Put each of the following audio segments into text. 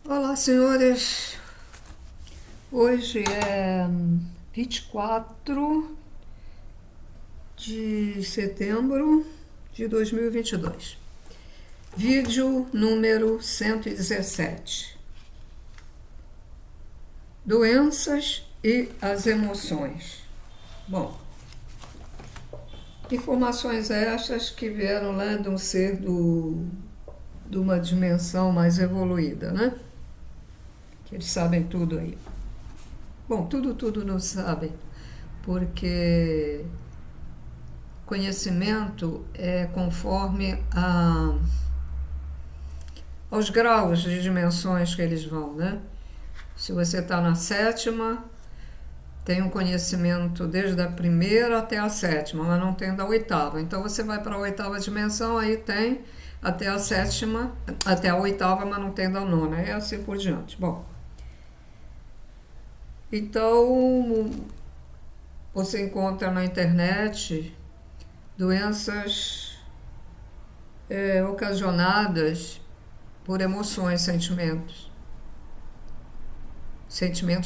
Olá, senhores. Hoje é 24 de setembro de 2022. Vídeo número 117. Doenças e as emoções. Bom, informações estas que vieram lá de um ser de uma dimensão mais evoluída, né? Que eles sabem tudo aí. Bom, tudo não sabem, porque conhecimento é conforme aos graus de dimensões que eles vão, né? Se você está na sétima, tem um conhecimento desde a primeira até a sétima, mas não tem da oitava. Então você vai para a oitava dimensão, aí tem até a sétima, até a oitava, mas não tem da nona, e assim por diante. Bom, então você encontra na internet doenças ocasionadas por emoções, sentimentos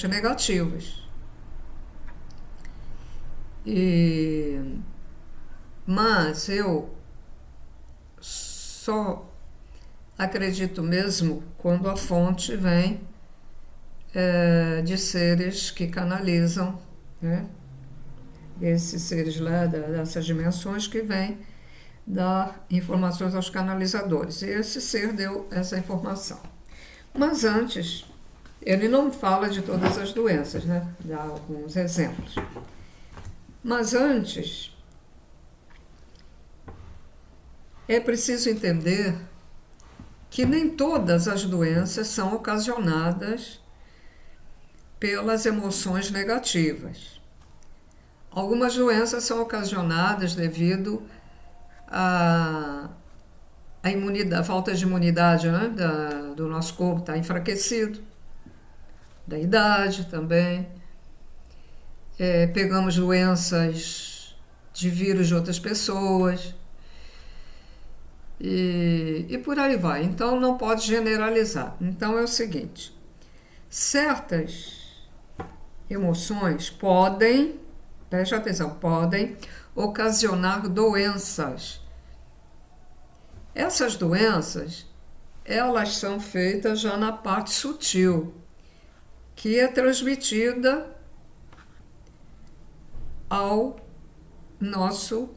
negativos. Mas eu só acredito mesmo quando a fonte vem de seres que canalizam, né? Esses seres lá dessas dimensões que vêm dar informações aos canalizadores. E esse ser deu essa informação. Mas antes, ele não fala de todas as doenças, né? Dá alguns exemplos. Mas antes, é preciso entender que nem todas as doenças são ocasionadas pelas emoções negativas. Algumas doenças são ocasionadas devido à imunidade, falta de imunidade, né, do nosso corpo está enfraquecido, da idade também. Pegamos doenças de vírus de outras pessoas e por aí vai. Então não pode generalizar. Então é o seguinte, certas emoções podem, preste atenção, podem ocasionar doenças. Essas doenças, elas são feitas já na parte sutil, que é transmitida ao nosso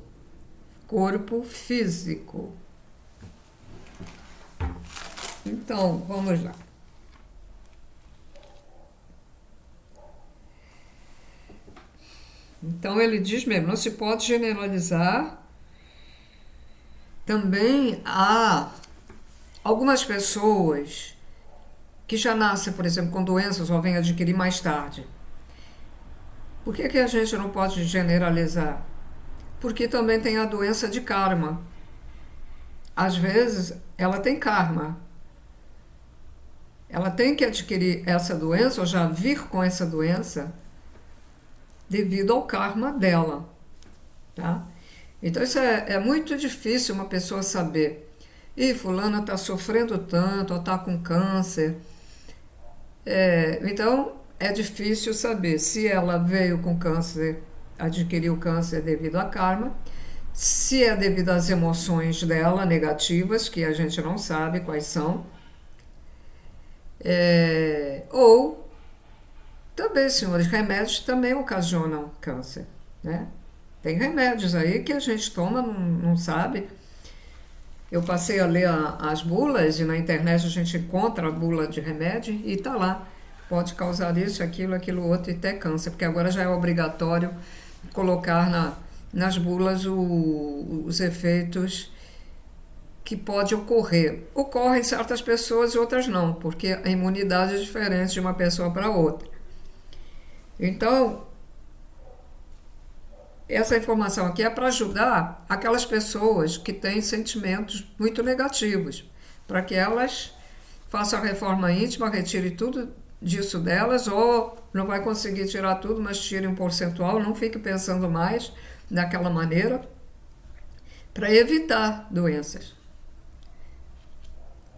corpo físico. Então, vamos lá. Então ele diz mesmo, não se pode generalizar. Também há algumas pessoas que já nascem, por exemplo, com doenças ou vêm adquirir mais tarde. Por que a gente não pode generalizar? Porque também tem a doença de karma. Às vezes ela tem karma. Ela tem que adquirir essa doença ou já vir com essa doença devido ao karma dela, tá? Então isso é muito difícil uma pessoa saber. E fulana está sofrendo tanto, ou está com câncer. Então é difícil saber se ela veio com câncer, adquiriu câncer devido a karma, se é devido às emoções dela negativas, que a gente não sabe quais são, ou também, senhores, remédios também ocasionam câncer, né? Tem remédios aí que a gente toma, não sabe. Eu passei a ler as bulas e na internet a gente encontra a bula de remédio e tá lá. Pode causar isso, aquilo outro e até câncer, porque agora já é obrigatório colocar nas bulas os efeitos que pode ocorrer. Ocorrem em certas pessoas e outras não, porque a imunidade é diferente de uma pessoa para outra. Então, essa informação aqui é para ajudar aquelas pessoas que têm sentimentos muito negativos, para que elas façam a reforma íntima, retire tudo disso delas, ou não vai conseguir tirar tudo, mas tire um percentual, não fique pensando mais daquela maneira, para evitar doenças.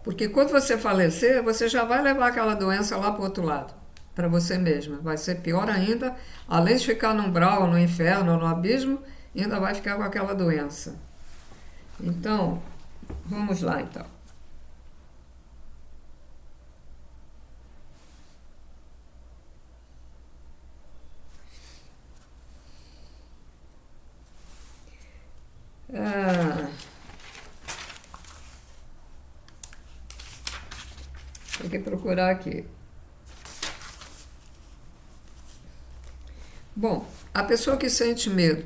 Porque quando você falecer, você já vai levar aquela doença lá para o outro lado, para você mesma. Vai ser pior ainda, além de ficar no umbral, no inferno, no abismo, ainda vai ficar com aquela doença. Então, vamos lá então. Ah, tem que procurar aqui. Bom, a pessoa que sente medo.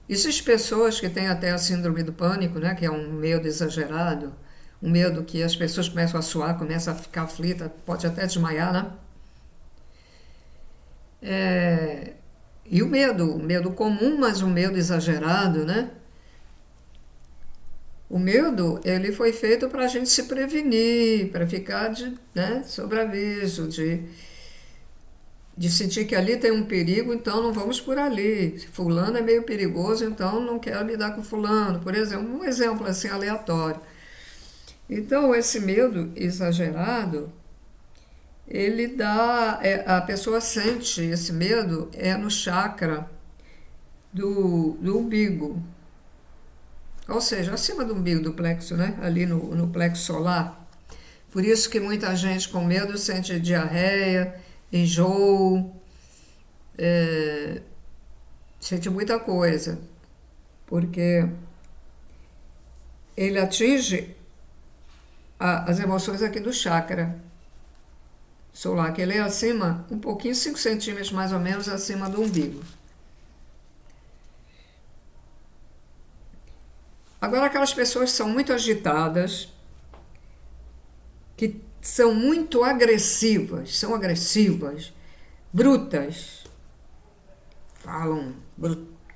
Existem pessoas que têm até a síndrome do pânico, né, que é um medo exagerado, um medo que as pessoas começam a suar, começam a ficar aflita, pode até desmaiar, né? E o medo comum, mas o medo exagerado, né? O medo, ele foi feito para a gente se prevenir, para ficar né, sob aviso, de sentir que ali tem um perigo, então não vamos por ali. Fulano é meio perigoso, então não quero lidar com fulano. Por exemplo, um exemplo assim aleatório. Então, esse medo exagerado, ele dá, a pessoa sente esse medo no chakra do umbigo. Ou seja, acima do umbigo, do plexo, né? Ali no plexo solar. Por isso que muita gente com medo sente diarreia, enjoo, sente muita coisa. Porque ele atinge as emoções aqui do chakra solar, que ele é acima, um pouquinho, 5 centímetros mais ou menos acima do umbigo. Agora, aquelas pessoas que são muito agitadas, que são muito agressivas, brutas, falam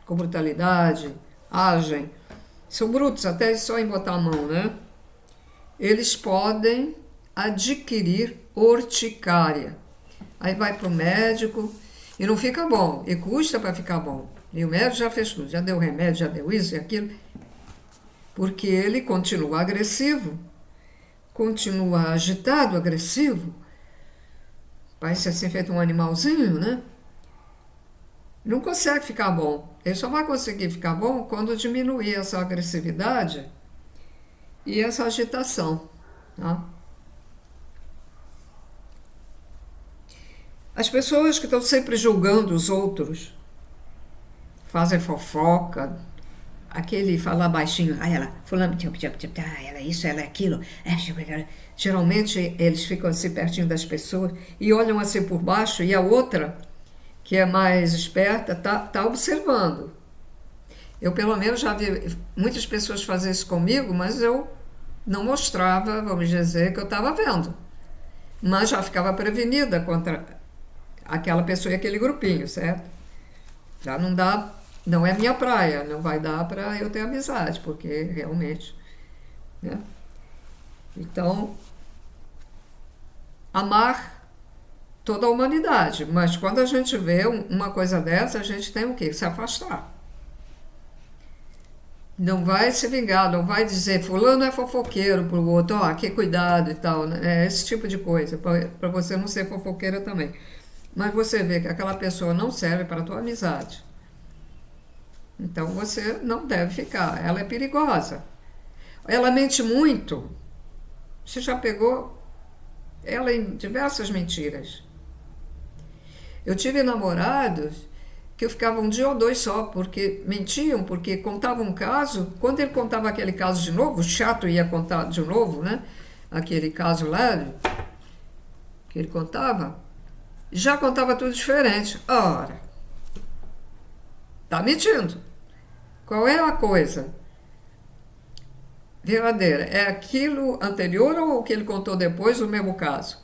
com brutalidade, agem, são brutos até só em botar a mão, né? Eles podem adquirir urticária. Aí vai para o médico e não fica bom, e custa para ficar bom. E o médico já fez tudo, já deu remédio, já deu isso e aquilo, porque ele continua agressivo, continua agitado, agressivo, parece assim feito um animalzinho, né? Não consegue ficar bom. Ele só vai conseguir ficar bom quando diminuir essa agressividade e essa agitação, tá? As pessoas que estão sempre julgando os outros, fazem fofoca, aquele falar baixinho, ela, fulano, ela isso, ela aquilo. Geralmente eles ficam assim pertinho das pessoas e olham assim por baixo, e a outra, que é mais esperta, tá observando. Eu, pelo menos, já vi muitas pessoas fazer isso comigo, mas eu não mostrava, vamos dizer, que eu estava vendo. Mas já ficava prevenida contra aquela pessoa e aquele grupinho, certo? Já não dá, não é minha praia, não vai dar para eu ter amizade, porque realmente, né? Então, amar toda a humanidade, mas quando a gente vê uma coisa dessa, a gente tem o quê? Se afastar. Não vai se vingar, não vai dizer fulano é fofoqueiro pro outro, ó, que cuidado e tal, né? É esse tipo de coisa, para você não ser fofoqueira também. Mas você vê que aquela pessoa não serve para a tua amizade. Então você não deve ficar, ela é perigosa. Ela mente muito. Você já pegou ela em diversas mentiras. Eu tive namorados que eu ficava um dia ou dois só, porque mentiam, porque contavam um caso, quando ele contava aquele caso de novo, o chato ia contar de novo, né? Aquele caso leve que ele contava, já contava tudo diferente. Ora, tá mentindo. Qual é a coisa verdadeira? É aquilo anterior ou o que ele contou depois do mesmo caso?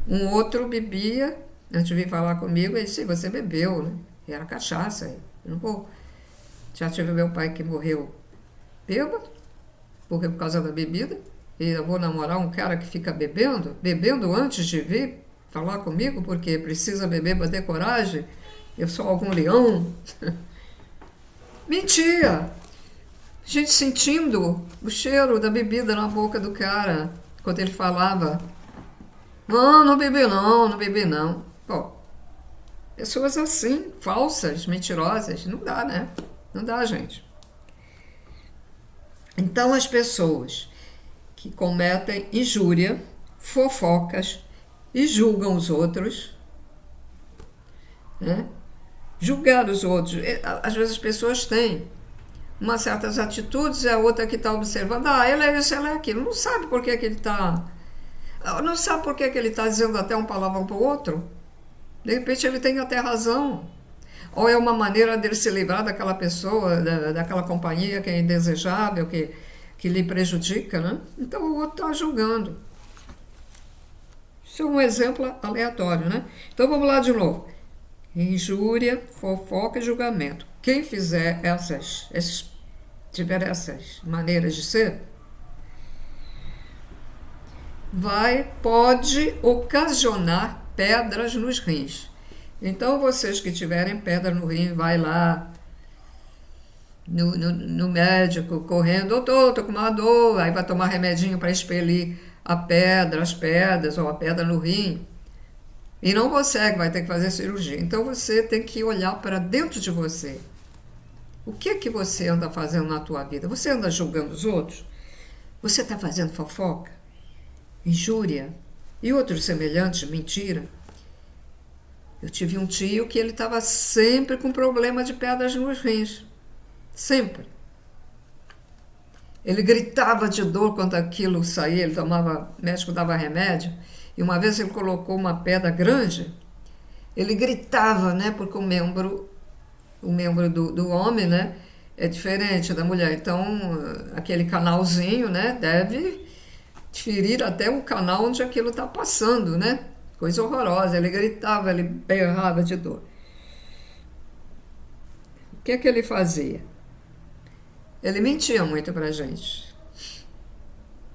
Um outro bebia, antes de vir falar comigo, ele disse, você bebeu, né? E era cachaça. Eu não vou. Já tive meu pai que morreu bêbado, porque por causa da bebida, e eu vou namorar um cara que fica bebendo antes de vir falar comigo, porque precisa beber para ter coragem, eu sou algum leão. Mentia! A gente sentindo o cheiro da bebida na boca do cara, quando ele falava, não, não bebi não, não bebi não. Pô, pessoas assim, falsas, mentirosas, não dá, né? Não dá, gente. Então, as pessoas que cometem injúria, fofocas e julgam os outros, né? Julgar os outros. Às vezes as pessoas têm umas certas atitudes e a outra que está observando, ele é isso, ela é aquilo. Não sabe por que ele está. Não sabe por que ele está dizendo até um palavrão para o outro. De repente ele tem até razão. Ou é uma maneira dele se livrar daquela pessoa, daquela companhia que é indesejável, que lhe prejudica, né? Então o outro está julgando. Isso é um exemplo aleatório, né? Então vamos lá de novo. Injúria, fofoca e julgamento. Quem fizer tiver essas maneiras de ser, pode ocasionar pedras nos rins. Então, vocês que tiverem pedra no rim, vai lá no médico, correndo, doutor, tô com uma dor, aí vai tomar remedinho para expelir as pedras ou a pedra no rim. E não consegue, vai ter que fazer cirurgia. Então você tem que olhar para dentro de você. O que você anda fazendo na tua vida? Você anda julgando os outros? Você está fazendo fofoca? Injúria? E outros semelhantes? Mentira? Eu tive um tio que ele estava sempre com problema de pedras nos rins. Sempre. Ele gritava de dor quando aquilo saía, o médico dava remédio. E uma vez ele colocou uma pedra grande, ele gritava, né? Porque o membro do homem, né? É diferente da mulher. Então, aquele canalzinho, né? Deve ferir até o canal onde aquilo está passando, né? Coisa horrorosa. Ele gritava, ele berrava de dor. O que ele fazia? Ele mentia muito pra gente.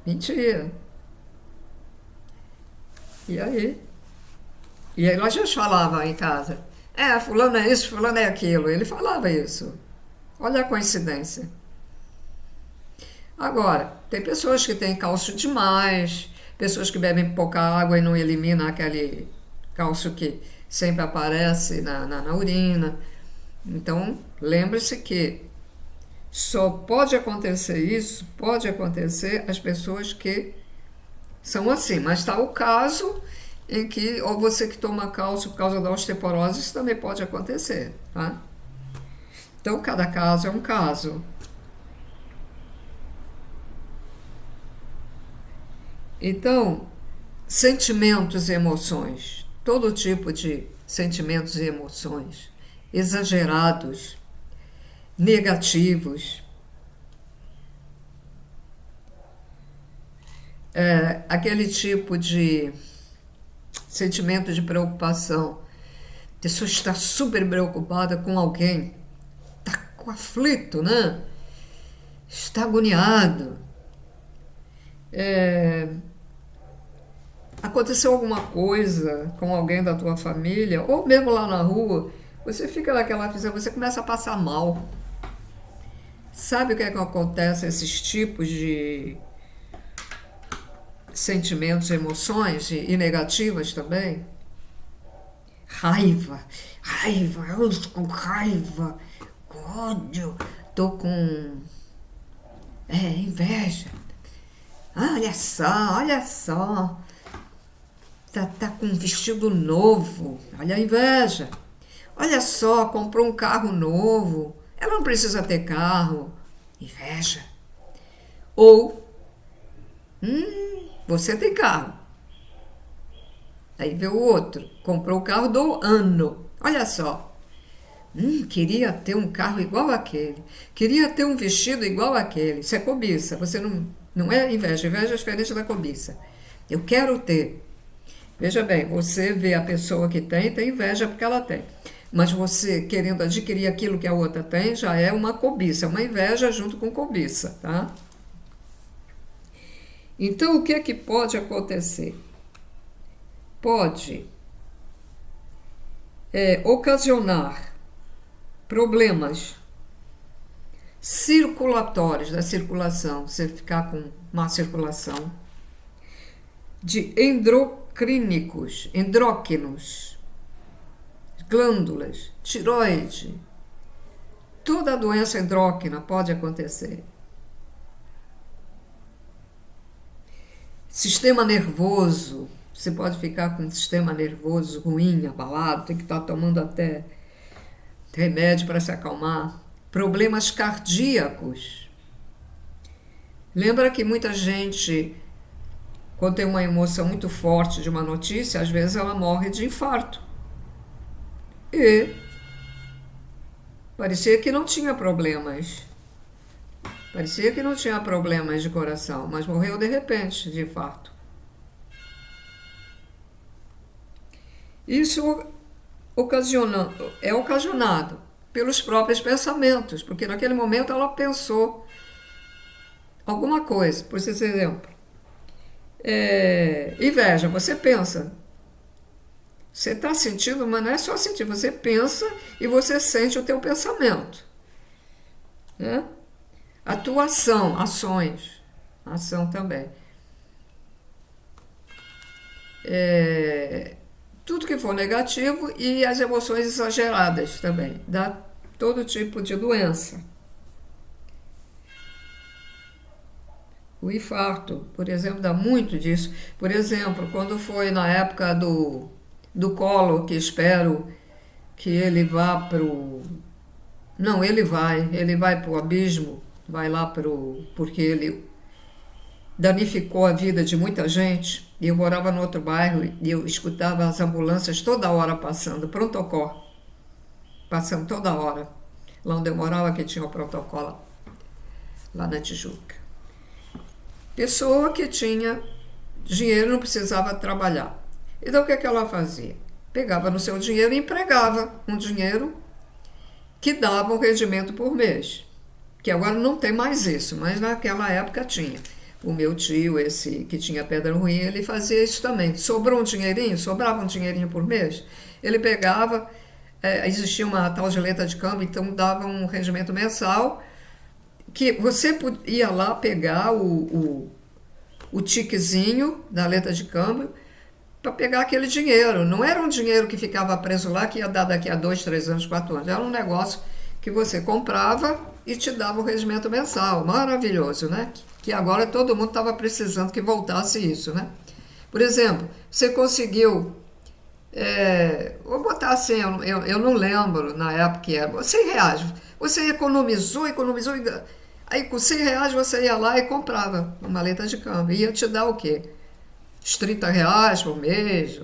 Mentia. E aí nós já falava em casa, fulano é isso, fulano é aquilo. Ele falava isso. Olha a coincidência. Agora, tem pessoas que têm cálcio demais, pessoas que bebem pouca água e não eliminam aquele cálcio que sempre aparece na urina. Então, lembre-se que só pode acontecer as pessoas que são assim, mas está o caso em que, ou você que toma cálcio por causa da osteoporose, isso também pode acontecer, tá? Então, cada caso é um caso. Então, sentimentos e emoções, todo tipo de sentimentos e emoções, exagerados, negativos, aquele tipo de sentimento de preocupação. A pessoa está super preocupada com alguém, está com aflito, né? Está agoniado. Aconteceu alguma coisa com alguém da tua família, ou mesmo lá na rua, você fica naquela aflição, você começa a passar mal. Sabe o que acontece esses tipos de sentimentos, emoções e negativas também? Raiva, eu estou com raiva, ódio, estou com inveja. Olha só, tá com um vestido novo, olha a inveja. Olha só, comprou um carro novo, ela não precisa ter carro, inveja. Ou, você tem carro. Aí vê o outro, comprou o carro do ano. Olha só. Queria ter um carro igual aquele. Queria ter um vestido igual aquele. Isso é cobiça. Você não é inveja. Inveja é diferente da cobiça. Eu quero ter. Veja bem, você vê a pessoa que tem inveja porque ela tem. Mas você querendo adquirir aquilo que a outra tem, já é uma cobiça. Uma inveja junto com cobiça, tá? Então, o que é que pode acontecer? Pode ocasionar problemas circulatórios da circulação, você ficar com má circulação, de endócrinos, glândulas, tiroide. Toda doença endócrina pode acontecer. Sistema nervoso, você pode ficar com um sistema nervoso ruim, abalado, tem que estar tomando até remédio para se acalmar. Problemas cardíacos. Lembra que muita gente, quando tem uma emoção muito forte de uma notícia, às vezes ela morre de infarto. E parecia que não tinha problemas. Parecia que não tinha problemas de coração, mas morreu de repente de infarto. Isso é ocasionado pelos próprios pensamentos, porque naquele momento ela pensou alguma coisa. Por exemplo, inveja, você pensa. Você está sentindo, mas não é só sentir, você pensa e você sente o teu pensamento. Né? Atuação, ações, ação também. Tudo que for negativo e as emoções exageradas também, dá todo tipo de doença. O infarto, por exemplo, dá muito disso. Por exemplo, quando foi na época do Collor, que espero que ele vá para o... Não, ele vai para o abismo, vai lá porque ele danificou a vida de muita gente. E eu morava no outro bairro e eu escutava as ambulâncias toda hora passando, pronto-socorro, passando toda hora. Lá onde eu morava que tinha o protocolo, lá na Tijuca. Pessoa que tinha dinheiro, não precisava trabalhar. Então o que ela fazia? Pegava no seu dinheiro e empregava um dinheiro que dava um rendimento por mês. Que agora não tem mais isso, mas naquela época tinha. O meu tio, esse que tinha pedra ruim, ele fazia isso também. Sobrava um dinheirinho por mês, ele pegava, existia uma tal de letra de câmbio, então dava um rendimento mensal, que você ia lá pegar o tiquezinho da letra de câmbio para pegar aquele dinheiro. Não era um dinheiro que ficava preso lá, que ia dar daqui a 2, 3 anos, 4 anos. Era um negócio que você comprava e te dava o rendimento mensal. Maravilhoso, né? Que agora todo mundo estava precisando que voltasse isso, né? Por exemplo, você conseguiu... vou botar assim, eu não lembro na época que era... R$100. Você economizou... Aí com R$100 você ia lá e comprava uma letra de câmbio. Ia te dar o quê? Uns R$30 por mês.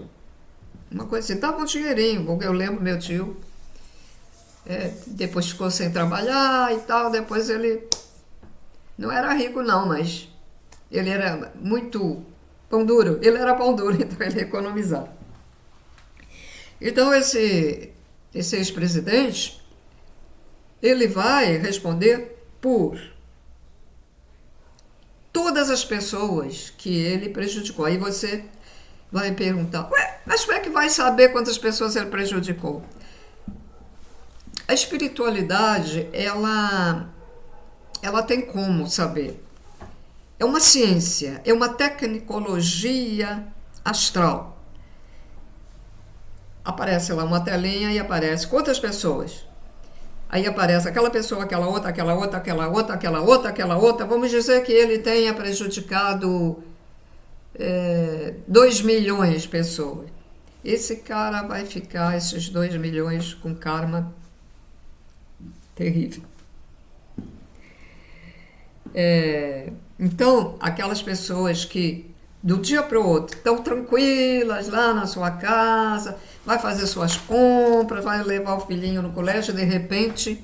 Uma coisa assim. Dava um dinheirinho. Porque eu lembro meu tio. Depois ficou sem trabalhar e tal. Depois ele... Não era rico não, mas... Ele era muito pão duro. Ele era pão duro, então ele economizava. Então esse ex-presidente... Ele vai responder por... todas as pessoas que ele prejudicou. Aí você vai perguntar, mas como é que vai saber quantas pessoas ele prejudicou? A espiritualidade, ela tem como saber. É uma ciência, é uma tecnicologia astral. Aparece lá uma telinha e aparece quantas pessoas? Aí aparece aquela pessoa, aquela outra, aquela outra, aquela outra, aquela outra, aquela outra. Vamos dizer que ele tenha prejudicado 2 milhões de pessoas. Esse cara vai ficar, esses 2 milhões, com karma terrível. Então, aquelas pessoas que, do dia para o outro, estão tranquilas lá na sua casa... vai fazer suas compras, vai levar o filhinho no colégio, de repente,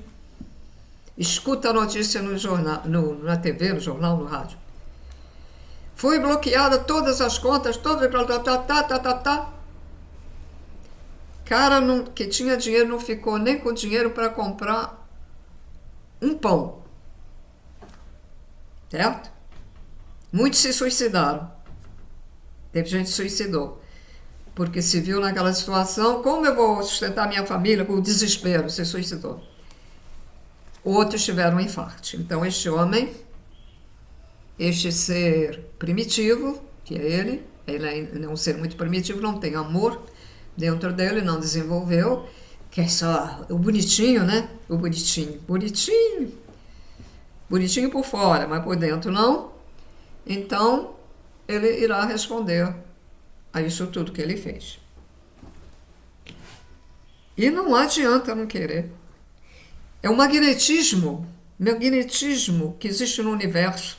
escuta a notícia no jornal, na TV, no jornal, no rádio. Foi bloqueada todas as contas, Cara que tinha dinheiro não ficou nem com dinheiro para comprar um pão. Certo? Muitos se suicidaram. Teve gente que se suicidou. Porque se viu naquela situação, como eu vou sustentar minha família com o desespero, se suicidou. Outros tiveram um infarto. Então este homem, este ser primitivo, que é ele, Ele é um ser muito primitivo, não tem amor dentro dele, não desenvolveu, que é só o bonitinho, né? O bonitinho, bonitinho, bonitinho por fora, mas por dentro não. Então, ele irá responder a isso tudo que ele fez. E não adianta não querer. É um magnetismo que existe no universo,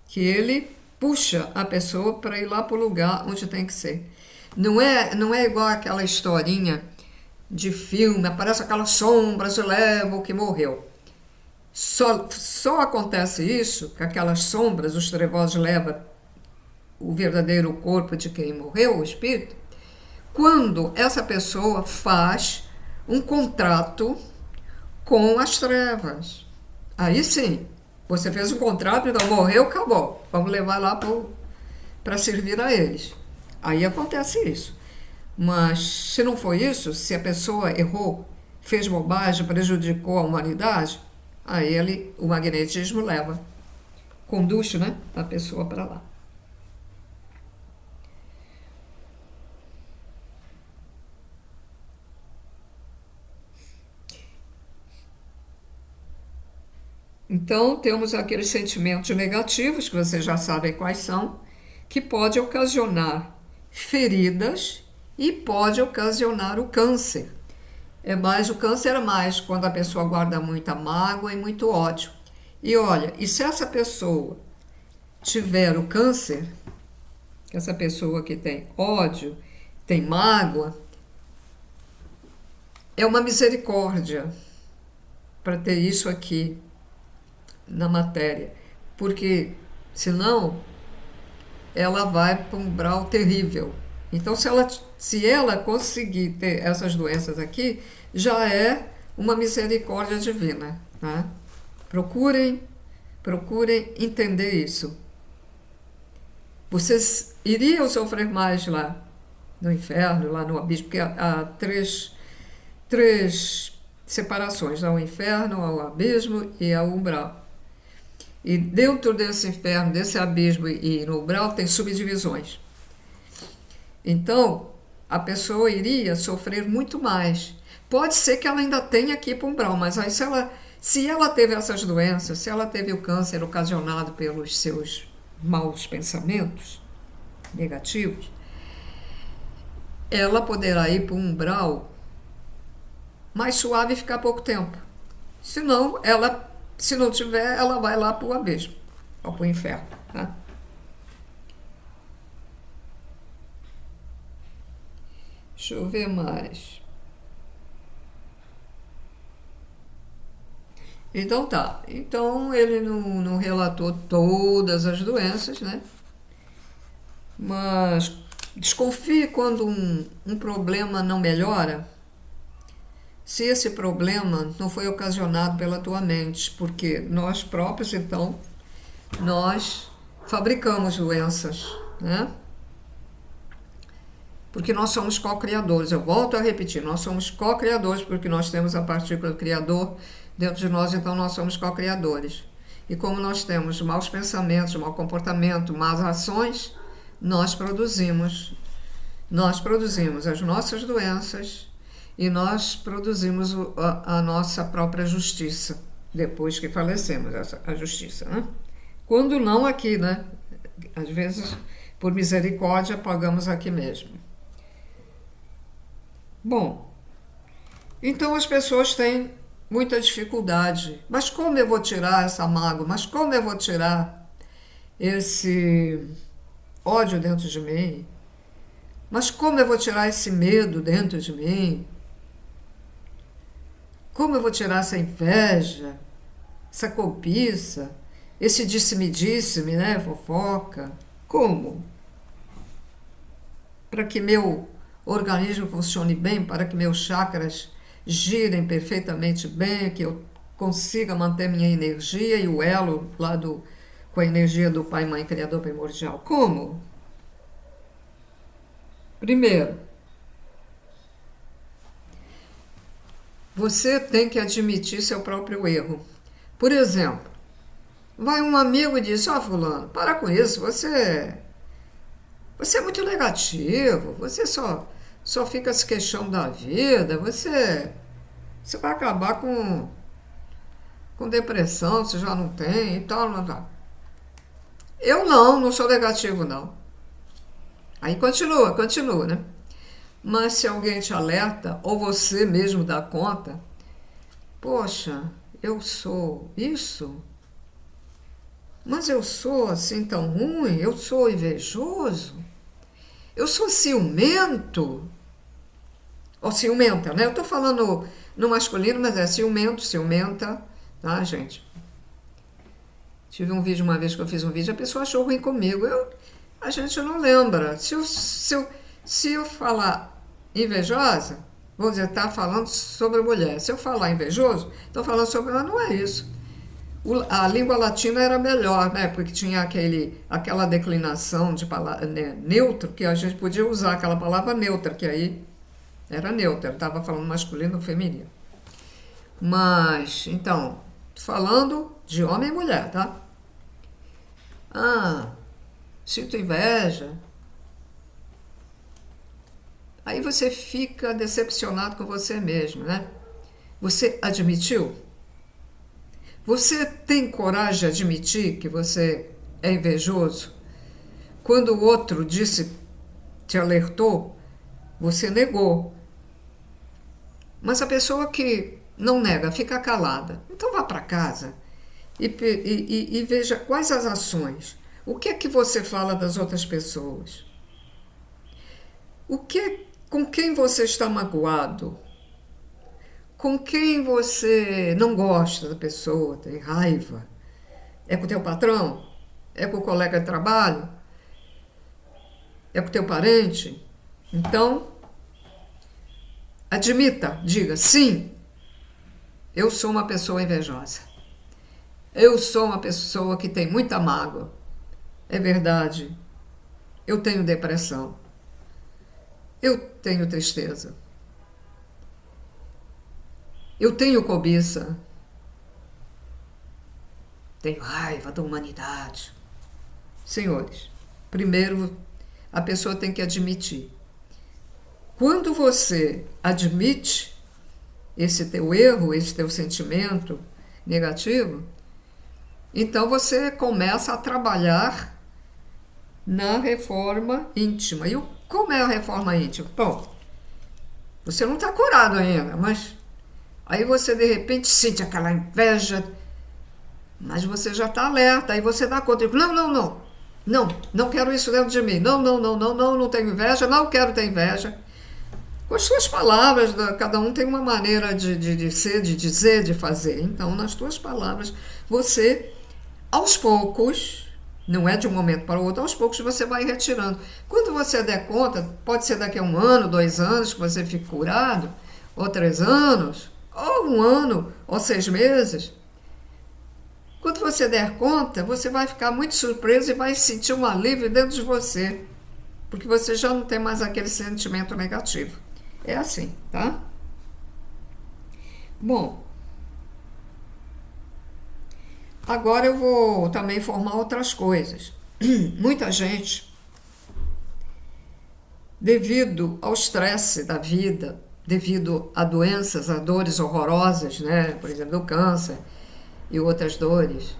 que ele puxa a pessoa para ir lá para o lugar onde tem que ser. Não é igual aquela historinha de filme, aparece aquela sombra, se leva o que morreu. Só acontece isso, que aquelas sombras, os trevosos levam o verdadeiro corpo de quem morreu, o espírito, quando essa pessoa faz um contrato com as trevas. Aí sim, você fez um contrato, então morreu, acabou. Vamos levar lá para servir a eles. Aí acontece isso. Mas se não foi isso, se a pessoa errou, fez bobagem, prejudicou a humanidade, aí o magnetismo leva, conduz, né, a pessoa para lá. Então, temos aqueles sentimentos negativos, que vocês já sabem quais são, que pode ocasionar feridas e pode ocasionar o câncer. O câncer é mais quando a pessoa guarda muita mágoa e muito ódio. E olha, e se essa pessoa tiver o câncer, essa pessoa que tem ódio, tem mágoa, é uma misericórdia para ter isso aqui na matéria, porque senão ela vai para um grau terrível. Então, se ela conseguir ter essas doenças aqui, já é uma misericórdia divina, né? Procurem entender isso. Vocês iriam sofrer mais lá no inferno, lá no abismo, porque há três separações, há o inferno, há o abismo e há o umbral. E dentro desse inferno, desse abismo e no umbral tem subdivisões. Então, a pessoa iria sofrer muito mais. Pode ser que ela ainda tenha aqui para o umbral, mas aí se ela teve essas doenças, se ela teve o câncer ocasionado pelos seus maus pensamentos negativos, ela poderá ir para um umbral mais suave e ficar pouco tempo. Senão, se não tiver, ela vai lá para o abismo, ou para o inferno, né? Deixa eu ver mais. Então tá. Então ele não relatou todas as doenças, né? Mas desconfie quando um problema não melhora, se esse problema não foi ocasionado pela tua mente, porque nós próprios, então, nós fabricamos doenças, né? Porque nós somos co-criadores. Eu volto a repetir, nós somos co-criadores, porque nós temos a partícula do Criador dentro de nós, então nós somos co-criadores. E como nós temos maus pensamentos, mau comportamento, más ações, nós produzimos as nossas doenças e nós produzimos a nossa própria justiça, depois que falecemos, a justiça, né? Quando não aqui, né? Às vezes, por misericórdia, pagamos aqui mesmo. Bom, então as pessoas têm muita dificuldade. Mas como eu vou tirar essa mágoa? Mas como eu vou tirar esse ódio dentro de mim? Mas como eu vou tirar esse medo dentro de mim? Como eu vou tirar essa inveja, essa cobiça, esse disse-me-disse-me, né, fofoca? Como? Para que meu organismo funcione bem, para que meus chakras girem perfeitamente bem, que eu consiga manter minha energia e o elo lá com a energia do Pai, Mãe, Criador primordial. Como? Primeiro, você tem que admitir seu próprio erro. Por exemplo, vai um amigo e diz: ó, fulano, para com isso, Você é muito negativo, você só fica se queixando da vida, você vai acabar com depressão, você já não tem e tal, não, não. Eu não sou negativo, não. Aí continua, né? Mas se alguém te alerta, ou você mesmo dá conta, poxa, eu sou isso? Mas eu sou assim tão ruim? Eu sou invejoso? Eu sou ciumento? Ou ciumenta, né? Eu tô falando no masculino, mas é ciumento, ciumenta, tá, gente? Tive um vídeo uma vez que eu fiz um vídeo, a pessoa achou ruim comigo. A gente não lembra. Se eu falar invejosa, vou dizer, tá falando sobre mulher. Se eu falar invejoso, estou falando sobre ela, não é isso. A língua latina era melhor, né? Porque tinha aquela declinação de palavra, né, neutro, que a gente podia usar aquela palavra neutra, que aí era neutra, estava falando masculino ou feminino. Mas, então, falando de homem e mulher, tá? Ah, sinto inveja. Aí você fica decepcionado com você mesmo, né? Você admitiu? Você tem coragem de admitir que você é invejoso? Quando o outro te alertou, você negou. Mas a pessoa que não nega, fica calada. Então vá para casa e veja quais as ações. O que é que você fala das outras pessoas? Com quem você está magoado? Com quem você não gosta da pessoa, tem raiva? É com o teu patrão? É com o colega de trabalho? É com o teu parente? Então, admita, diga, sim, eu sou uma pessoa invejosa. Eu sou uma pessoa que tem muita mágoa. É verdade. Eu tenho depressão. Eu tenho tristeza. Eu tenho cobiça. Tenho raiva da humanidade. Senhores, primeiro a pessoa tem que admitir. Quando você admite esse teu erro, esse teu sentimento negativo, então você começa a trabalhar na reforma íntima. E como é a reforma íntima? Bom, você não está curado ainda, mas aí você de repente sente aquela inveja, mas você já está alerta, aí você dá conta. Não quero isso dentro de mim. Não tenho inveja, não quero ter inveja. Com as suas palavras, cada um tem uma maneira de ser, de dizer, de fazer. Então, nas tuas palavras, você, aos poucos, não é de um momento para o outro, aos poucos você vai retirando. Quando você der conta, pode ser daqui a 1 ano, 2 anos que você fique curado, ou 3 anos, ou 1 ano, ou 6 meses. Quando você der conta, você vai ficar muito surpreso e vai sentir um alívio dentro de você, porque você já não tem mais aquele sentimento negativo. É assim, tá? Bom, agora eu vou também informar outras coisas. Muita gente, devido ao estresse da vida, devido a doenças, a dores horrorosas, né? Por exemplo, o câncer e outras dores,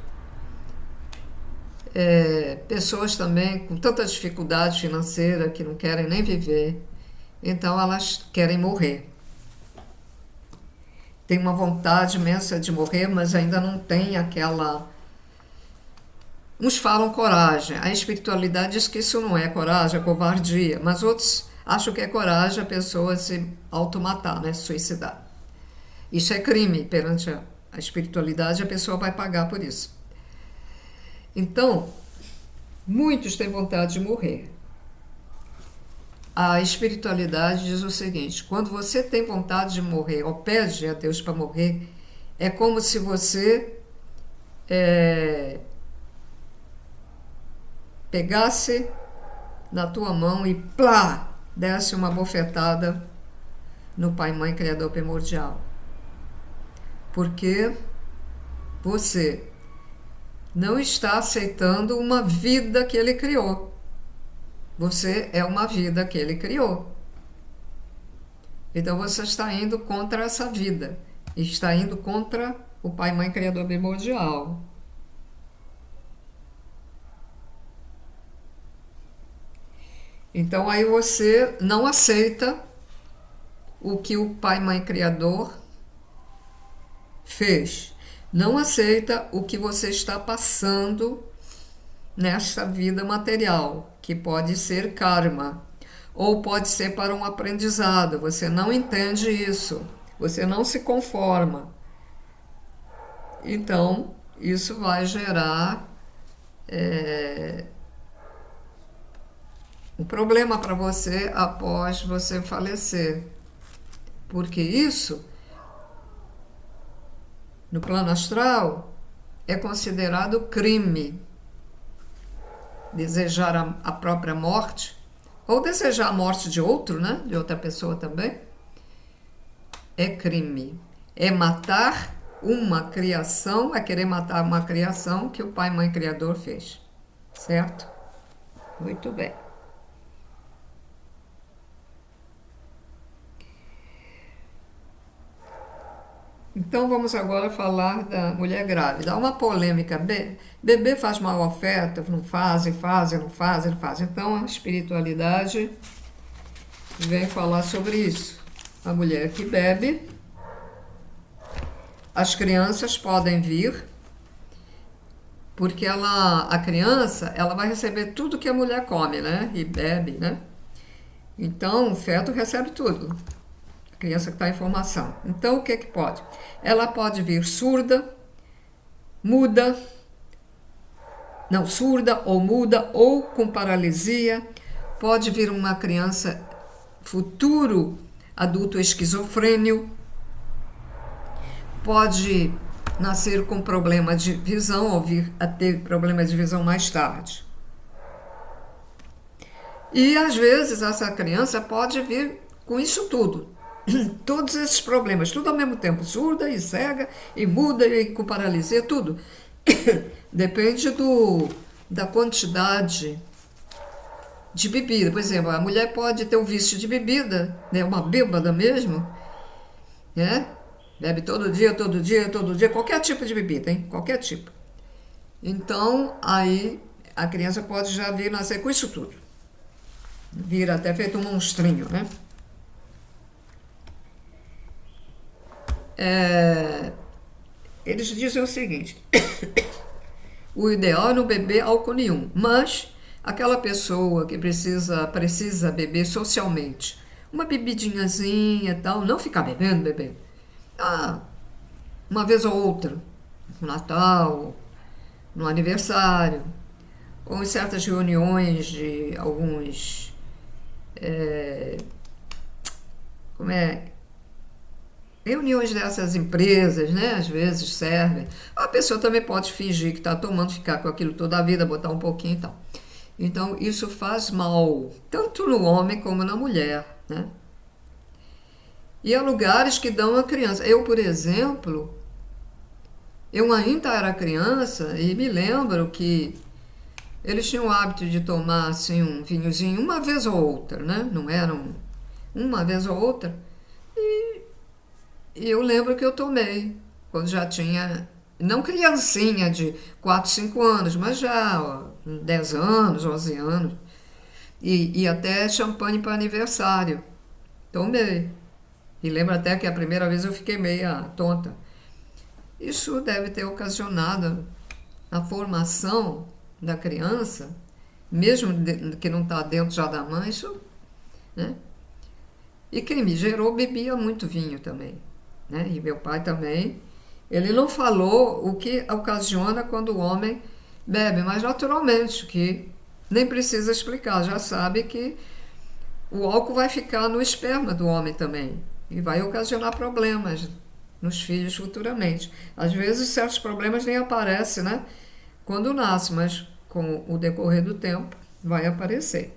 pessoas também com tanta dificuldade financeira que não querem nem viver, então elas querem morrer. Tem uma vontade imensa de morrer, mas ainda não tem aquela... Uns falam coragem. A espiritualidade diz que isso não é coragem, é covardia. Mas outros acham que é coragem a pessoa se automatar, né? Suicidar. Isso é crime perante a espiritualidade, a pessoa vai pagar por isso. Então, muitos têm vontade de morrer. A espiritualidade diz o seguinte: quando você tem vontade de morrer ou pede a Deus para morrer, é como se você pegasse na tua mão e plá, desse uma bofetada no Pai, Mãe, Criador primordial. Porque você não está aceitando uma vida que Ele criou. Você é uma vida que ele criou. Então você está indo contra essa vida. Está indo contra o Pai, Mãe, Criador primordial. Então aí você não aceita o que o Pai, Mãe, Criador fez. Não aceita o que você está passando nesta vida material, que pode ser karma, ou pode ser para um aprendizado. Você não entende isso, você não se conforma. Então, isso vai gerar um problema para você após você falecer. Porque isso, no plano astral, é considerado crime. Desejar a própria morte, ou desejar a morte de outro, né? De outra pessoa também, é crime. É matar uma criação, é querer matar uma criação que o Pai, Mãe, Criador fez. Certo? Muito bem. Então vamos agora falar da mulher grávida. Há uma polêmica. Bebê faz mal ao feto? Não faz, não faz. Então a espiritualidade vem falar sobre isso. A mulher que bebe, as crianças podem vir, porque a criança ela vai receber tudo que a mulher come, né? E bebe, né? Então o feto recebe tudo. Criança que está em formação. Então, o que pode? Ela pode vir surda, muda, não, surda ou muda, ou com paralisia. Pode vir uma criança futuro adulto esquizofrênio. Pode nascer com problema de visão ou vir a ter problema de visão mais tarde. E, às vezes, essa criança pode vir com isso tudo. Todos esses problemas, tudo ao mesmo tempo, surda e cega, e muda e com paralisia, tudo. Depende da quantidade de bebida. Por exemplo, a mulher pode ter o vício de bebida, né? Uma bêbada mesmo, né? Bebe todo dia, qualquer tipo de bebida, hein? Qualquer tipo. Então, aí a criança pode já vir nascer com isso tudo. Vir até feito um monstrinho, né? Eles dizem o seguinte: o ideal é não beber álcool nenhum, mas aquela pessoa que precisa beber socialmente, uma bebidinhazinha e tal, não ficar bebendo. Uma vez ou outra, no Natal, no aniversário, ou em certas reuniões de alguns reuniões dessas empresas, né? Às vezes servem. A pessoa também pode fingir que está tomando, ficar com aquilo toda a vida, botar um pouquinho e tal. Então, isso faz mal, tanto no homem como na mulher, né? E há lugares que dão a criança. Eu, por exemplo, eu ainda era criança e me lembro que eles tinham o hábito de tomar assim, um vinhozinho uma vez ou outra, né? Não eram uma vez ou outra. E eu lembro que eu tomei, quando já tinha, não criancinha de 4, 5 anos, mas já 10 anos, 11 anos. E até champanhe para aniversário. Tomei. E lembro até que a primeira vez eu fiquei meia tonta. Isso deve ter ocasionado a formação da criança, mesmo que não está dentro já da mãe, isso, né? E quem me gerou bebia muito vinho também. Né? E meu pai também, ele não falou o que ocasiona quando o homem bebe, mas naturalmente, que nem precisa explicar, já sabe que o álcool vai ficar no esperma do homem também e vai ocasionar problemas nos filhos futuramente. Às vezes certos problemas nem aparecem, né? Quando nasce, mas com o decorrer do tempo vai aparecer.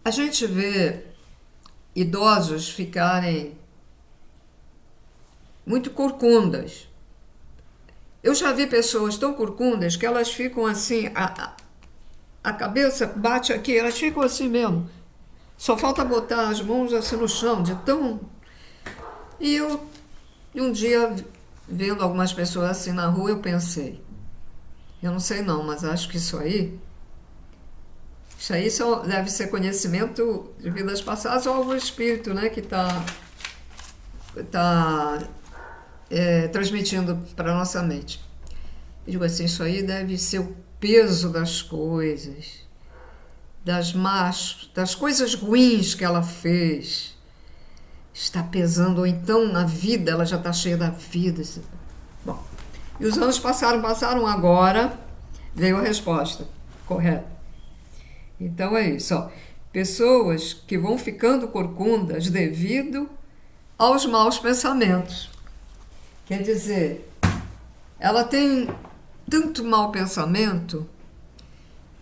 A gente vê idosos ficarem muito corcundas. Eu já vi pessoas tão corcundas que elas ficam assim, a cabeça bate aqui, elas ficam assim mesmo. Só falta botar as mãos assim no chão, de tão... E eu, um dia, vendo algumas pessoas assim na rua, eu pensei, eu não sei não, mas acho que isso aí só deve ser conhecimento de vidas passadas ou o espírito, né, que tá transmitindo para a nossa mente. Eu digo assim, isso aí deve ser o peso das coisas, das coisas ruins que ela fez, está pesando, ou então na vida, ela já está cheia da vida. Bom, e os anos passaram agora, veio a resposta correta. Então é isso, ó. Pessoas que vão ficando corcundas devido aos maus pensamentos. Quer dizer, ela tem tanto mau pensamento,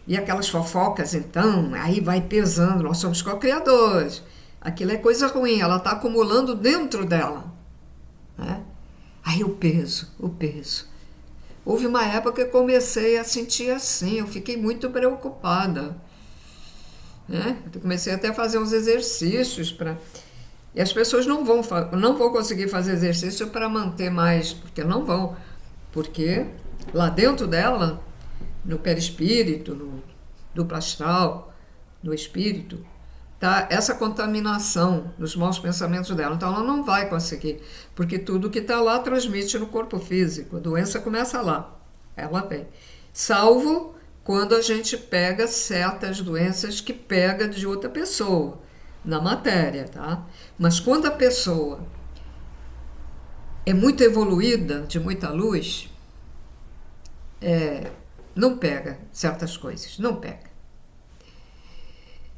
e aquelas fofocas, então, aí vai pesando, nós somos co-criadores. Aquilo é coisa ruim, ela está acumulando dentro dela. Né? Aí o peso. Houve uma época que eu comecei a sentir assim, eu fiquei muito preocupada. Né? Eu comecei até a fazer uns exercícios para... E as pessoas não vão conseguir fazer exercício para manter mais, porque não vão. Porque lá dentro dela, no perispírito, no duplo astral, no espírito, tá essa contaminação dos maus pensamentos dela. Então ela não vai conseguir, porque tudo que está lá transmite no corpo físico. A doença começa lá, ela vem. Salvo quando a gente pega certas doenças que pega de outra pessoa, na matéria, tá? Mas quando a pessoa é muito evoluída, de muita luz, não pega certas coisas, não pega.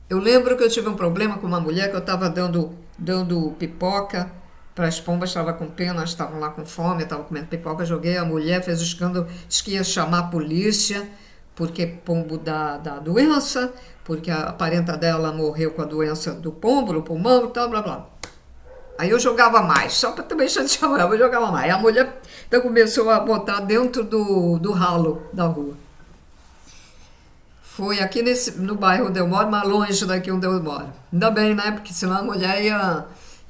Eu lembro que eu tive um problema com uma mulher que eu estava dando pipoca para as pombas, estava com pena, elas estavam lá com fome, estavam comendo pipoca, joguei, a mulher fez o escândalo, disse que ia chamar a polícia, porque pombo dá doença, porque a parenta dela morreu com a doença do pombo, no pulmão e tal, blá blá. Aí eu jogava mais, só para também chatear ela, eu jogava mais. Aí a mulher então começou a botar dentro do ralo da rua. Foi aqui no bairro onde eu moro, mas longe daqui onde eu moro. Ainda bem, né? Porque senão a mulher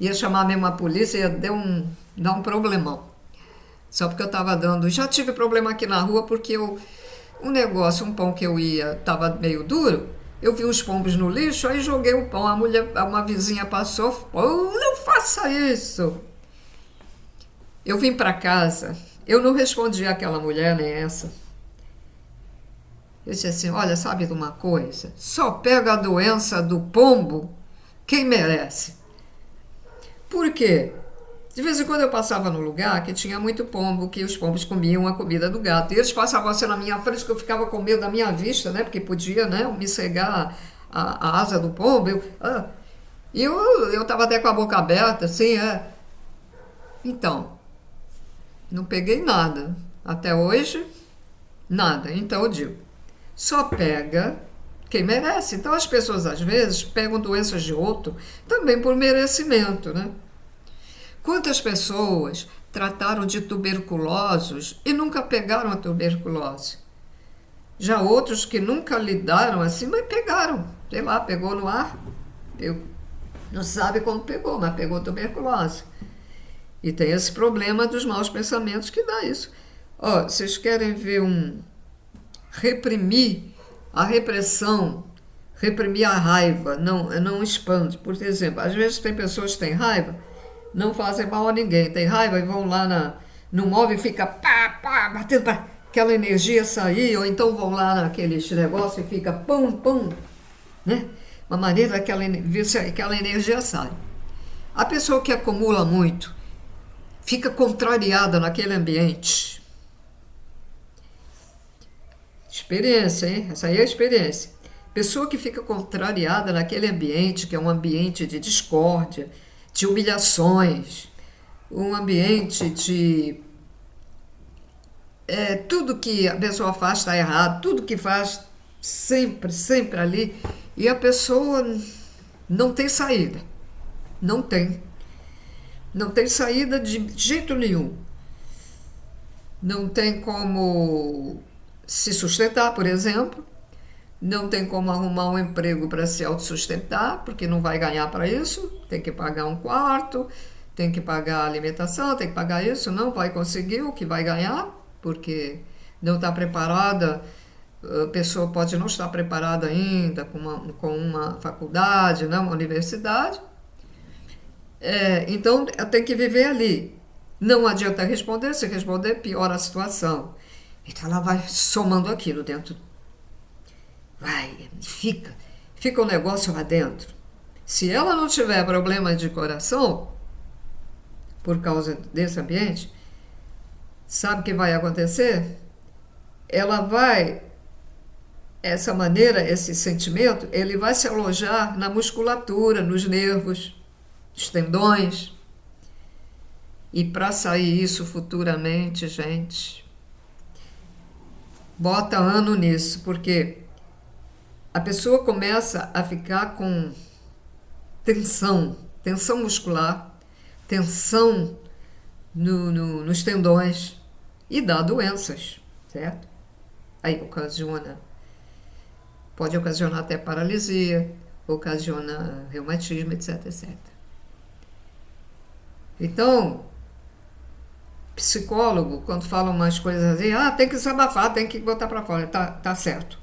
ia chamar mesmo a polícia, ia dar um problemão. Só porque eu estava dando... Já tive problema aqui na rua porque um pão que eu ia, estava meio duro, eu vi uns pombos no lixo, aí joguei o pão. Uma vizinha passou, não faça isso! Eu vim para casa, eu não respondi àquela mulher, nem essa. Eu disse assim, olha, sabe de uma coisa? Só pega a doença do pombo quem merece. Por quê? De vez em quando eu passava num lugar que tinha muito pombo, que os pombos comiam a comida do gato. E eles passavam assim na minha frente, que eu ficava com medo da minha vista, né? Porque podia, né, me cegar a asa do pombo. E eu estava até com a boca aberta, assim, Então, não peguei nada. Até hoje, nada. Então eu digo, só pega quem merece. Então as pessoas, às vezes, pegam doenças de outro também por merecimento, né? Quantas pessoas trataram de tuberculosos e nunca pegaram a tuberculose? Já outros que nunca lidaram assim, mas pegaram. Sei lá, pegou no ar. Não sabe como pegou, mas pegou tuberculose. E tem esse problema dos maus pensamentos que dá isso. Vocês querem ver reprimir a repressão, reprimir a raiva, não expande. Por exemplo, às vezes tem pessoas que têm raiva, não fazem mal a ninguém, tem raiva e vão lá no móvel e fica batendo para aquela energia sair, ou então vão lá naqueles negócios e fica pum, né? Uma maneira que aquela energia sai. A pessoa que acumula muito fica contrariada naquele ambiente. Experiência, hein? Essa aí é a experiência. Pessoa que fica contrariada naquele ambiente, que é um ambiente de discórdia, de humilhações, um ambiente de... tudo que a pessoa faz está errado, tudo que faz sempre ali, e a pessoa não tem saída. Não tem saída de jeito nenhum. Não tem como se sustentar, por exemplo, não tem como arrumar um emprego para se autossustentar, porque não vai ganhar para isso, tem que pagar um quarto, tem que pagar alimentação, tem que pagar isso, não vai conseguir o que vai ganhar, porque não está preparada, a pessoa pode não estar preparada ainda com uma faculdade, né, uma universidade. Então, tem que viver ali. Não adianta responder, se responder, piora a situação. Então, ela vai somando aquilo dentro. Vai, fica o negócio lá dentro. Se ela não tiver problema de coração, por causa desse ambiente, sabe o que vai acontecer? Ela vai, essa maneira, esse sentimento, ele vai se alojar na musculatura, nos nervos, nos tendões. E para sair isso futuramente, gente, bota ano nisso, porque a pessoa começa a ficar com tensão muscular, tensão nos tendões e dá doenças, certo? Aí pode ocasionar até paralisia, ocasiona reumatismo, etc, etc. Então, psicólogo, quando fala umas coisas assim, tem que desabafar, tem que botar para fora, tá certo.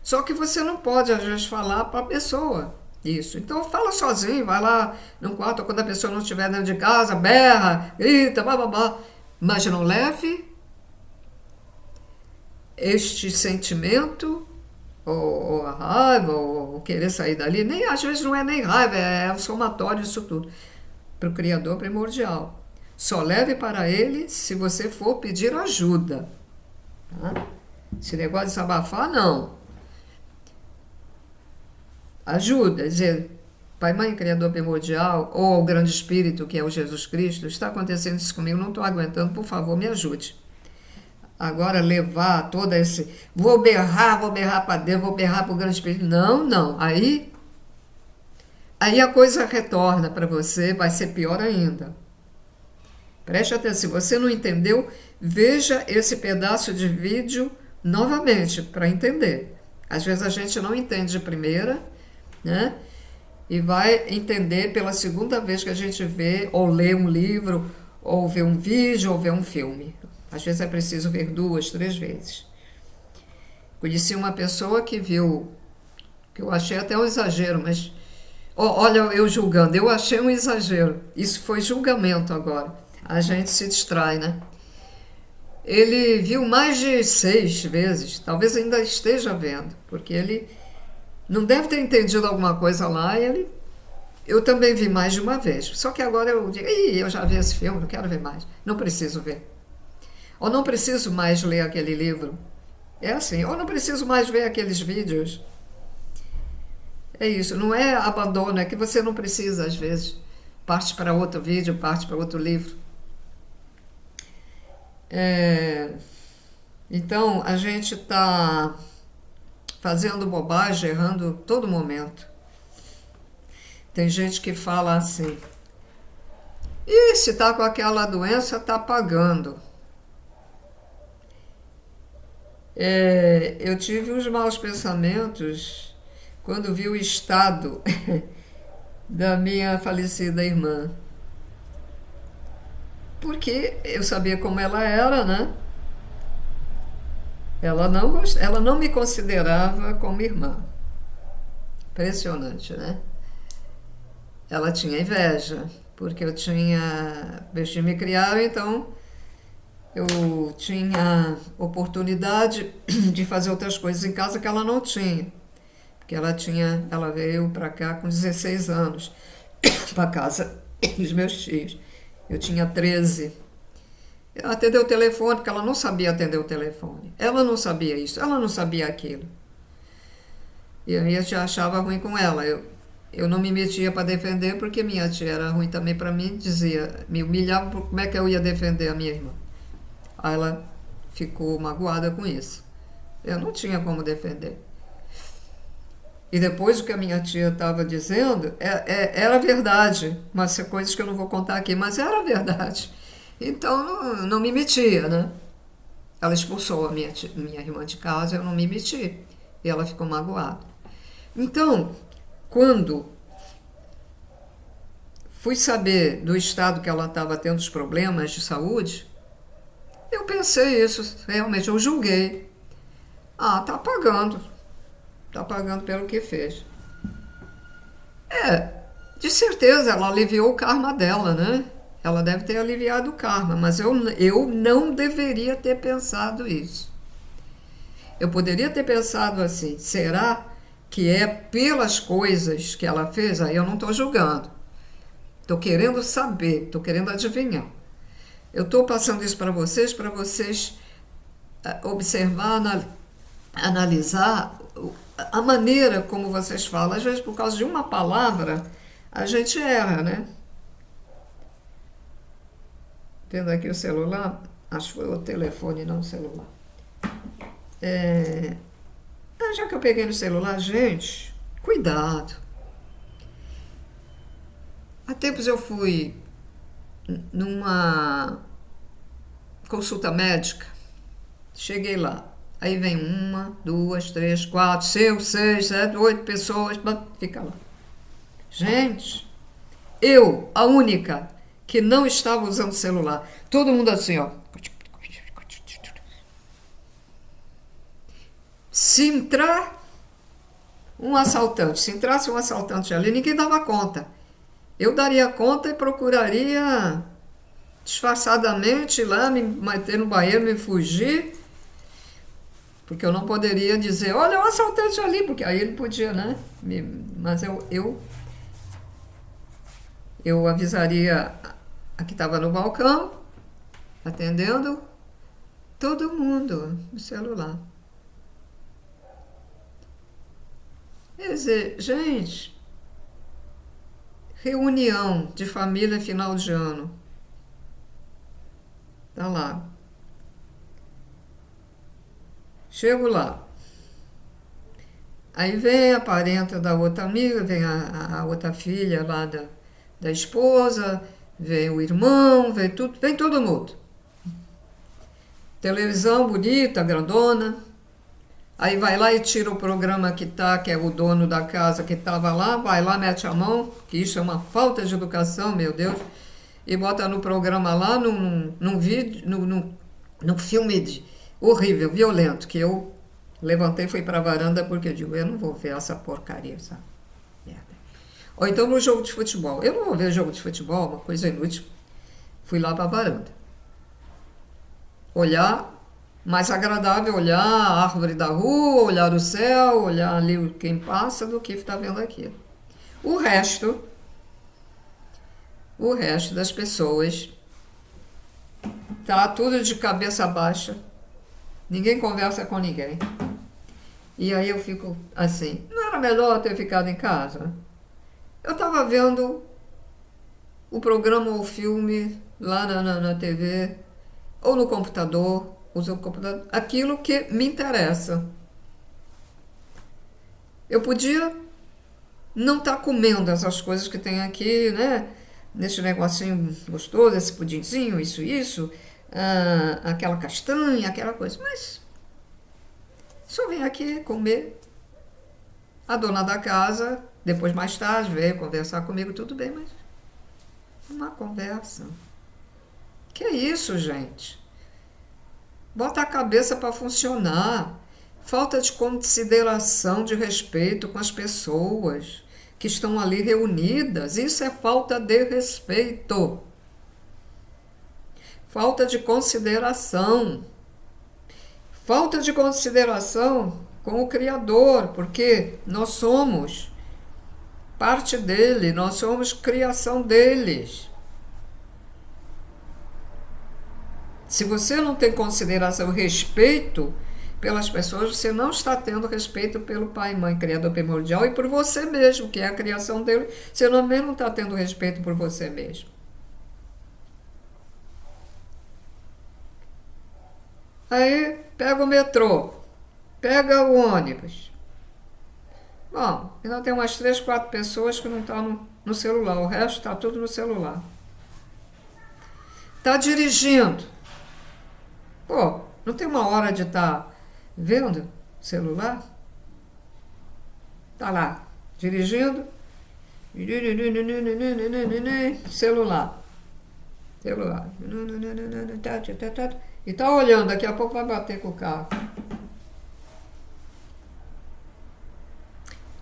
Só que você não pode, às vezes, falar para a pessoa isso. Então, fala sozinho, vai lá no quarto, quando a pessoa não estiver dentro de casa, berra, grita, bababá. Mas não leve este sentimento, ou a raiva, ou querer sair dali, nem às vezes não é nem raiva, é o somatório disso tudo, para o Criador primordial. Só leve para ele se você for pedir ajuda. Tá? Esse negócio de desabafar, não. Ajuda, dizer, Pai, Mãe, Criador primordial, ou o grande Espírito, que é o Jesus Cristo, está acontecendo isso comigo, não estou aguentando, por favor, me ajude. Agora levar todo esse, vou berrar para Deus, vou berrar para o grande Espírito. Não. Aí a coisa retorna para você, vai ser pior ainda. Preste atenção, se você não entendeu, veja esse pedaço de vídeo novamente para entender. Às vezes a gente não entende de primeira, né? E vai entender pela segunda vez que a gente vê, ou lê um livro, ou vê um vídeo, ou vê um filme. Às vezes é preciso ver 2, 3 vezes. Conheci uma pessoa que viu, que eu achei até um exagero, mas olha eu julgando, eu achei um exagero. Isso foi julgamento agora. A gente se distrai, né? Ele viu mais de 6 vezes, talvez ainda esteja vendo, porque ele não deve ter entendido alguma coisa lá e eu também vi mais de uma vez. Só que agora eu digo, eu já vi esse filme, não quero ver mais, não preciso ver. Ou não preciso mais ler aquele livro. É assim, ou não preciso mais ver aqueles vídeos. É isso, não é abandono, é que você não precisa, às vezes. Parte para outro vídeo, parte para outro livro. Então, a gente está fazendo bobagem, errando todo momento. Tem gente que fala assim, se está com aquela doença, está pagando. Eu tive uns maus pensamentos quando vi o estado da minha falecida irmã. Porque eu sabia como ela era, né? Ela não me considerava como irmã. Impressionante, né? Ela tinha inveja, porque eles me criaram, então eu tinha oportunidade de fazer outras coisas em casa que ela não tinha. Porque ela veio para cá com 16 anos, para casa dos meus tios. Eu tinha 13. Ela atendeu o telefone, porque ela não sabia atender o telefone. Ela não sabia isso, ela não sabia aquilo. E eu já achava ruim com ela. Eu não me metia para defender, porque minha tia era ruim também para mim, me humilhava, como é que eu ia defender a minha irmã? Aí ela ficou magoada com isso. Eu não tinha como defender. E depois o que a minha tia estava dizendo era verdade, mas são coisas que eu não vou contar aqui, mas era verdade. Então não me metia, né? Ela expulsou a minha irmã de casa, eu não me meti. E ela ficou magoada. Então, quando fui saber do estado que ela estava tendo os problemas de saúde, eu pensei isso, realmente, eu julguei. Ah, tá pagando pelo que fez. De certeza ela aliviou o karma dela, né? Ela deve ter aliviado o karma, mas eu não deveria ter pensado isso. Eu poderia ter pensado assim, será que é pelas coisas que ela fez? Aí eu não estou julgando. Estou querendo saber, estou querendo adivinhar. Eu estou passando isso para vocês observar, analisar a maneira como vocês falam. Às vezes, por causa de uma palavra, a gente erra, né? Vendo aqui o celular, acho que foi o telefone, não o celular. Já que eu peguei no celular, gente, cuidado. Há tempos eu fui numa consulta médica, cheguei lá. Aí vem 1, 2, 3, 4, 5, 6, 7, 8 pessoas, fica lá. Gente, eu, a única que não estava usando celular. Todo mundo assim, ó. Se entrasse um assaltante ali, ninguém dava conta. Eu daria conta e procuraria disfarçadamente ir lá, me meter no banheiro, me fugir, porque eu não poderia dizer, olha, o assaltante ali, porque aí ele podia, né? Mas eu avisaria a que estava no balcão, atendendo, todo mundo no celular. Quer dizer, gente, reunião de família final de ano. Tá lá. Chego lá. Aí vem a parenta da outra amiga, vem a outra filha lá da esposa, vem o irmão, vem todo mundo. Televisão bonita, grandona. Aí vai lá e tira o programa que é o dono da casa que estava lá, vai lá, mete a mão, que isso é uma falta de educação, meu Deus, e bota no programa lá, num vídeo, num filme horrível, violento, que eu levantei e fui para a varanda porque eu digo, eu não vou ver essa porcaria, essa merda. Ou então no jogo de futebol. Eu não vou ver jogo de futebol, uma coisa inútil. Fui lá para a varanda. Olhar, mais agradável olhar a árvore da rua, olhar o céu, olhar ali quem passa do que está vendo aquilo. O resto das pessoas tá tudo de cabeça baixa. Ninguém conversa com ninguém. E aí eu fico assim, não era melhor ter ficado em casa? Eu estava vendo o programa ou o filme lá na TV, ou no computador, usando o computador, aquilo que me interessa. Eu podia não estar comendo essas coisas que tem aqui, né? Nesse negocinho gostoso, esse pudinzinho, isso, aquela castanha, aquela coisa. Mas só vim aqui comer. A dona da casa, depois mais tarde, veio conversar comigo, tudo bem, mas uma conversa. Que isso, gente? Bota a cabeça para funcionar. Falta de consideração, de respeito com as pessoas que estão ali reunidas. Isso é falta de respeito. Falta de consideração. Falta de consideração com o Criador, porque nós somos parte dele, nós somos criação deles. Se você não tem consideração e respeito pelas pessoas, você não está tendo respeito pelo Pai e Mãe, Criador primordial, e por você mesmo, que é a criação dele. Você também não está tendo respeito por você mesmo. Aí pega o metrô, pega o ônibus. Bom, ainda tem umas 3, 4 pessoas que não estão no celular, o resto está tudo no celular. Está dirigindo. Pô, não tem uma hora de estar vendo celular? Tá lá, dirigindo, celular, celular, e tá olhando, daqui a pouco vai bater com o carro.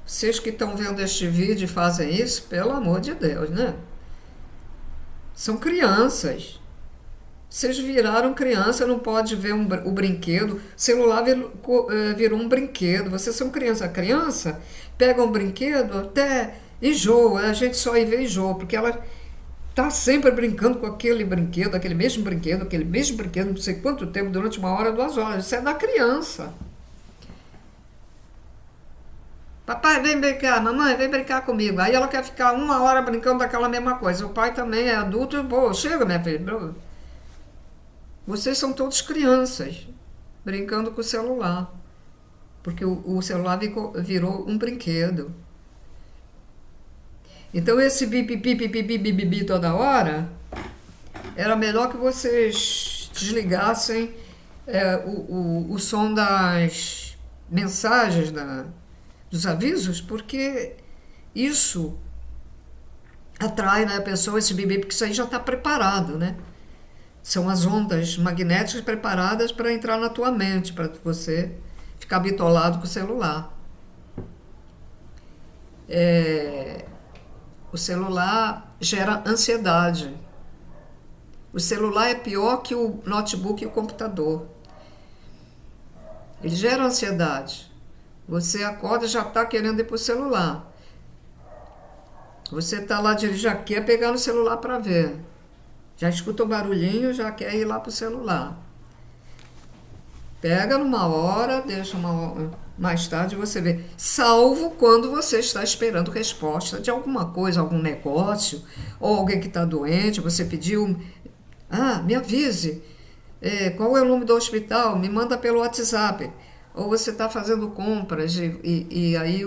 Vocês que estão vendo este vídeo e fazem isso, pelo amor de Deus, né? São crianças. Vocês viraram criança, não pode ver o brinquedo. O celular virou um brinquedo. Vocês são criança. A criança pega um brinquedo, até enjoa. A gente só vê enjoa, porque ela está sempre brincando com aquele brinquedo, aquele mesmo brinquedo, não sei quanto tempo, durante 1 hora, 2 horas. Isso é da criança. Papai, vem brincar, mamãe, vem brincar comigo. Aí ela quer ficar 1 hora brincando daquela mesma coisa. O pai também é adulto. Pô, chega, minha filha. Vocês são todos crianças, brincando com o celular. Porque o celular virou um brinquedo. Então esse bibi toda hora, era melhor que vocês desligassem o som das mensagens, dos avisos, porque isso atrai, né, a pessoa, esse bibi, porque isso aí já está preparado, né? São as ondas magnéticas preparadas para entrar na tua mente, para você ficar bitolado com o celular. O celular gera ansiedade. O celular é pior que o notebook e o computador. Ele gera ansiedade. Você acorda e já está querendo ir para o celular. Você está lá dirigindo, já quer pegar no celular para ver. Já escuta o barulhinho, já quer ir lá para o celular. Pega numa hora, deixa mais tarde você vê. Salvo quando você está esperando resposta de alguma coisa, algum negócio, ou alguém que está doente, você pediu, me avise, qual é o nome do hospital, me manda pelo WhatsApp. Ou você está fazendo compras e aí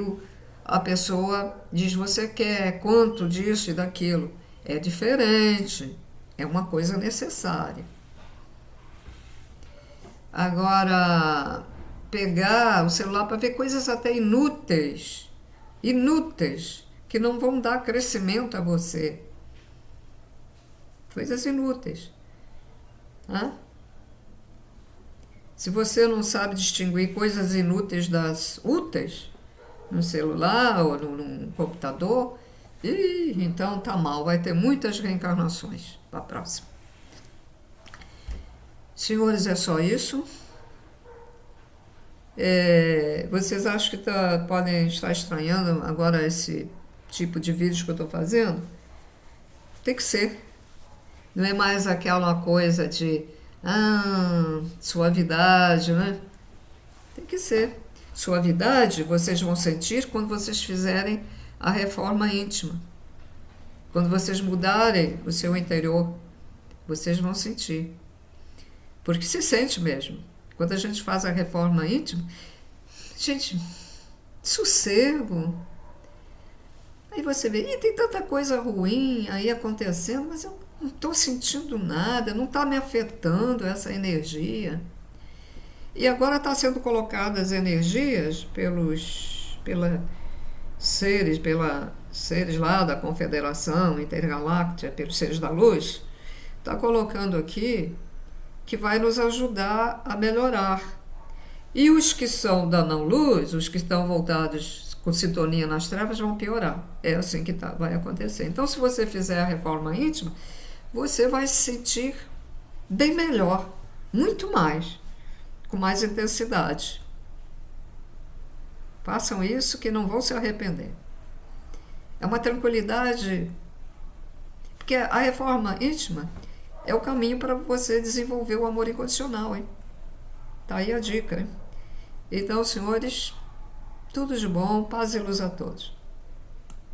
a pessoa diz, você quer quanto disso e daquilo. É diferente, é uma coisa necessária. Agora, pegar o celular para ver coisas até inúteis, que não vão dar crescimento a você. Coisas inúteis. Se você não sabe distinguir coisas inúteis das úteis, no celular ou no computador, então tá mal, vai ter muitas reencarnações para a próxima. Senhores, é só isso. Vocês acham que podem estar estranhando agora esse tipo de vídeos que eu estou fazendo? Tem que ser. Não é mais aquela coisa de suavidade, né? Tem que ser. Suavidade vocês vão sentir quando vocês fizerem a reforma íntima. Quando vocês mudarem o seu interior, vocês vão sentir. Porque se sente mesmo. Quando a gente faz a reforma íntima, gente, sossego. Aí você vê, tem tanta coisa ruim aí acontecendo, mas eu não estou sentindo nada, não está me afetando essa energia. E agora está sendo colocadas energias pelos seres lá da Confederação Intergaláctica, pelos seres da luz, está colocando aqui que vai nos ajudar a melhorar. E os que são da não-luz, os que estão voltados com sintonia nas trevas, vão piorar. É assim que vai acontecer. Então, se você fizer a reforma íntima, você vai se sentir bem melhor, muito mais, com mais intensidade. Façam isso que não vão se arrepender. É uma tranquilidade, porque a reforma íntima é o caminho para você desenvolver o amor incondicional, hein? Tá aí a dica, hein? Então, senhores, tudo de bom, paz e luz a todos.